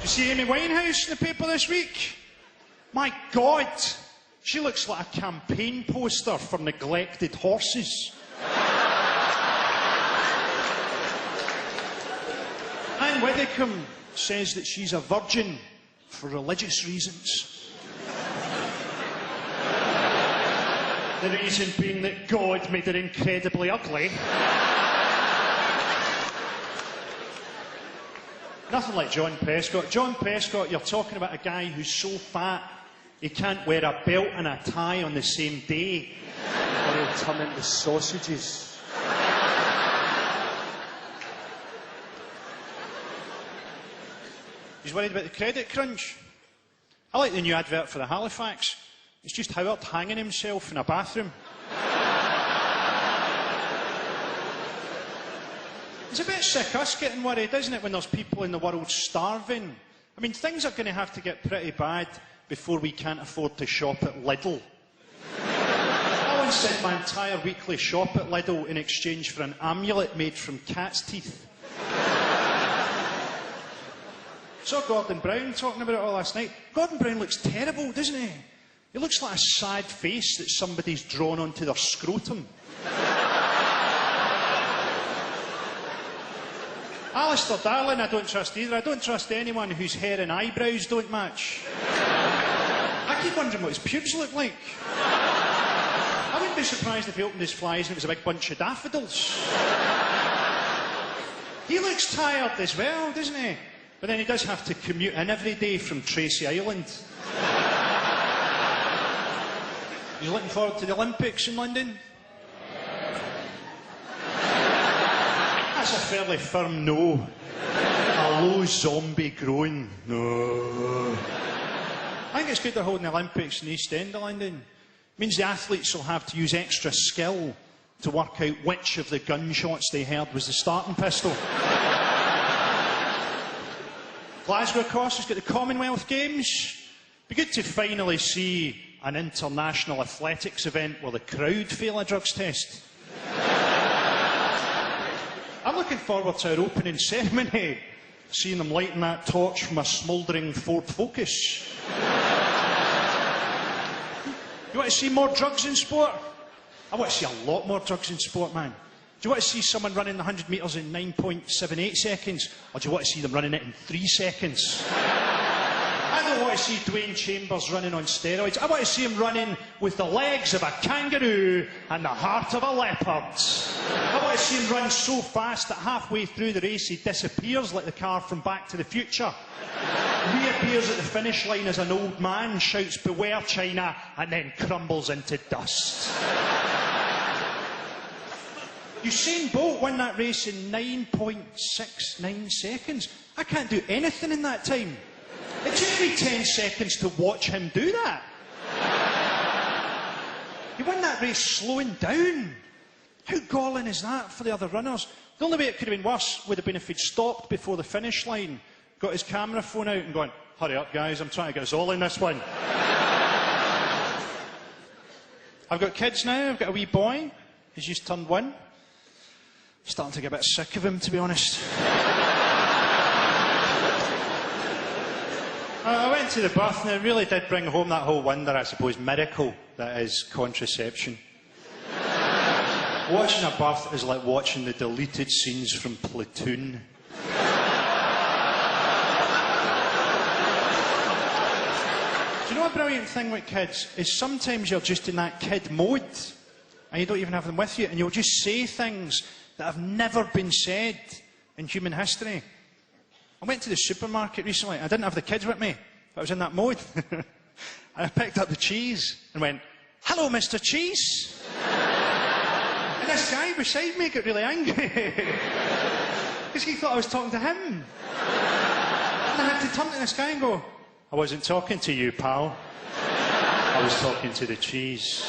you see Amy Winehouse in the paper this week? My God, she looks like a campaign poster for neglected horses. Anne Widdecombe says that she's a virgin for religious reasons. The reason being that God made her incredibly ugly. Nothing like John Prescott. John Prescott, you're talking about a guy who's so fat he can't wear a belt and a tie on the same day. Or he'll turn into sausages. He's worried about the credit crunch. I like the new advert for the Halifax. It's just Howard hanging himself in a bathroom. It's a bit sick us getting worried, isn't it, when there's people in the world starving? I mean, things are going to have to get pretty bad before we can't afford to shop at Lidl. I once sent my entire weekly shop at Lidl in exchange for an amulet made from cat's teeth. Saw Gordon Brown talking about it all last night. Gordon Brown looks terrible, doesn't he? He looks like a sad face that somebody's drawn onto their scrotum. Alistair Darling, I don't trust either. I don't trust anyone whose hair and eyebrows don't match. I keep wondering what his pubes look like. I wouldn't be surprised if he opened his flies and it was a big bunch of daffodils. He looks tired as well, doesn't he? But then he does have to commute in every day from Tracy Island. He's looking forward to the Olympics in London? That's a fairly firm no. A low zombie groan. No. I think it's good they're holding the Olympics in the East End of London. It means the athletes will have to use extra skill to work out which of the gunshots they heard was the starting pistol. Glasgow, of course, has got the Commonwealth Games. Be good to finally see an international athletics event where the crowd fail a drugs test. I'm looking forward to our opening ceremony, seeing them lighting that torch from a smouldering Ford Focus. You want to see more drugs in sport? I want to see a lot more drugs in sport, man. Do you want to see someone running the 100 metres in 9.78 seconds? Or do you want to see them running it in 3 seconds? I don't want to see Dwayne Chambers running on steroids. I want to see him running with the legs of a kangaroo and the heart of a leopard. I want to see him run so fast that halfway through the race he disappears like the car from Back to the Future. Reappears at the finish line as an old man, shouts "Beware China," and then crumbles into dust. Usain Bolt won that race in 9.69 seconds. I can't do anything in that time. It took me 10 seconds to watch him do that. He won that race slowing down. How galling is that for the other runners? The only way it could have been worse would have been if he'd stopped before the finish line, got his camera phone out and gone, "Hurry up, guys, I'm trying to get us all in this one." I've got kids now. I've got a wee boy. He's just turned 1. Starting to get a bit sick of him, to be honest. I went to the birth and it really did bring home that whole wonder, I suppose, miracle that is contraception. Watching a birth is like watching the deleted scenes from Platoon. Do you know a brilliant thing with kids is sometimes you're just in that kid mode and you don't even have them with you and you'll just say things that have never been said in human history. I went to the supermarket recently. I didn't have the kids with me, but I was in that mode. And I picked up the cheese and went, "Hello, Mr. Cheese." And this guy beside me got really angry. Because he thought I was talking to him. And I had to turn to this guy and go, "I wasn't talking to you, pal. I was talking to the cheese."